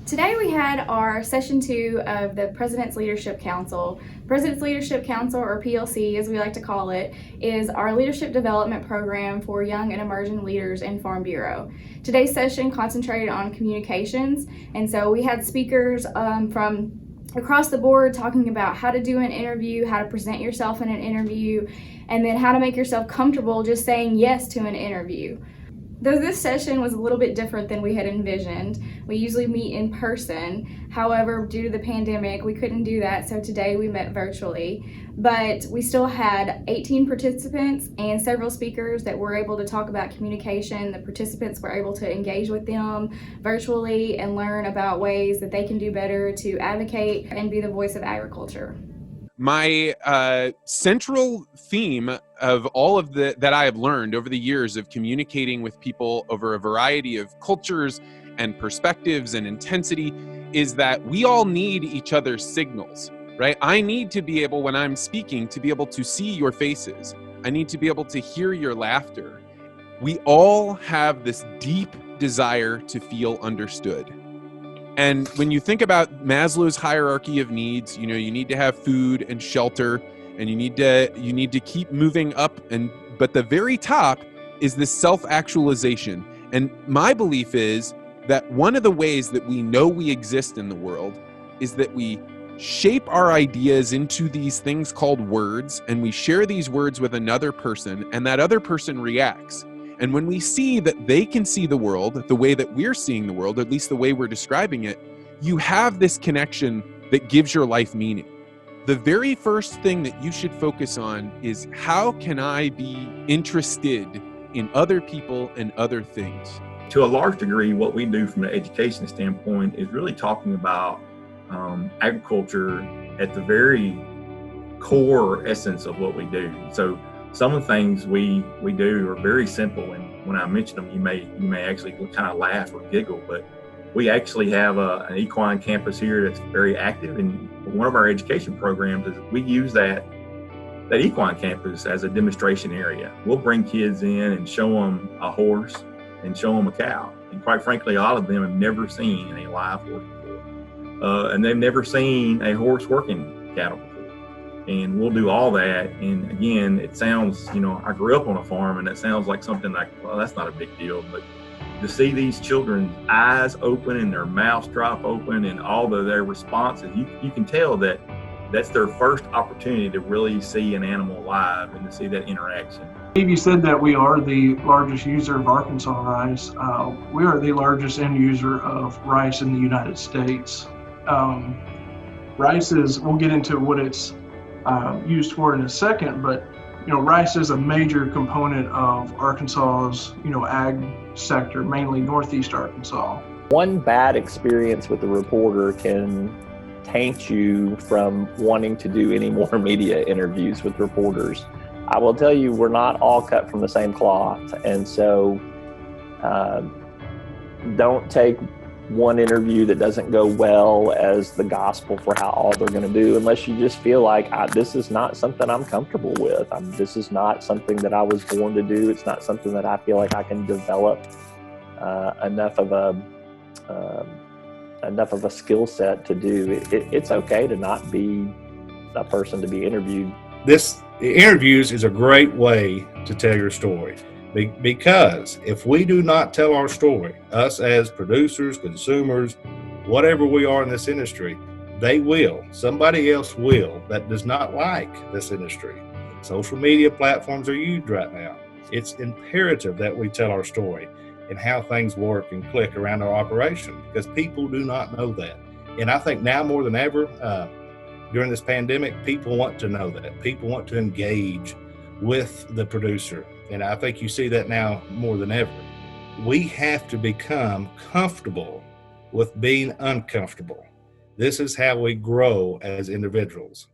Today we had our session 2 of the President's Leadership Council. President's Leadership Council, or PLC as we like to call it, is our leadership development program for young and emerging leaders in Farm Bureau. Today's session concentrated on communications, and so we had speakers from across the board talking about how to do an interview, how to present yourself in an interview, and then how to make yourself comfortable just saying yes to an interview. Though this session was a little bit different than we had envisioned, we usually meet in person. However, due to the pandemic, we couldn't do that, so today we met virtually. But we still had 18 participants and several speakers that were able to talk about communication. The participants were able to engage with them virtually and learn about ways that they can do better to advocate and be the voice of agriculture. My central theme of all of that I have learned over the years of communicating with people over a variety of cultures and perspectives and intensity is that we all need each other's signals, right? I need to be able, when I'm speaking, to be able to see your faces. I need to be able to hear your laughter. We all have this deep desire to feel understood. And when you think about Maslow's hierarchy of needs, you need to have food and shelter, and you need to keep moving up. But the very top is this self-actualization. And my belief is that one of the ways that we know we exist in the world is that we shape our ideas into these things called words, and we share these words with another person, and that other person reacts. And when we see that they can see the world the way that we're seeing the world, or at least the way we're describing it, you have this connection that gives your life meaning. The very first thing that you should focus on is, how can I be interested in other people and other things? To a large degree, what we do from an education standpoint is really talking about agriculture at the very core essence of what we do. So some of the things we do are very simple, and when I mention them, you may actually kind of laugh or giggle. But we actually have an equine campus here that's very active, and one of our education programs is we use that equine campus as a demonstration area. We'll bring kids in and show them a horse and show them a cow, and quite frankly, a lot of them have never seen a live horse before, and they've never seen a horse working cattle before. And we'll do all that. And again, it sounds, I grew up on a farm, and it sounds like something like, well, that's not a big deal. But to see these children's eyes open and their mouths drop open and all of their responses, you can tell that that's their first opportunity to really see an animal live and to see that interaction. Steve, you said that we are the largest user of Arkansas rice. We are the largest end user of rice in the United States. Rice is, we'll get into what it's used for in a second, but rice is a major component of Arkansas's ag sector, mainly Northeast Arkansas. One bad experience with a reporter can taint you from wanting to do any more media interviews with reporters. I will tell you, we're not all cut from the same cloth, and so don't take one interview that doesn't go well as the gospel for how all they're going to do, unless you just feel like, this is not something I'm comfortable with. This is not something that I was born to do. It's not something that I feel like I can develop enough of a skill set to do. It's okay to not be a person to be interviewed. This interviews is a great way to tell your story. Because if we do not tell our story, us as producers, consumers, whatever we are in this industry, somebody else will, that does not like this industry. Social media platforms are used right now. It's imperative that we tell our story and how things work and click around our operation, because people do not know that. And I think now more than ever, during this pandemic, people want to know that. People want to engage with the producer. And I think you see that now more than ever. We have to become comfortable with being uncomfortable. This is how we grow as individuals.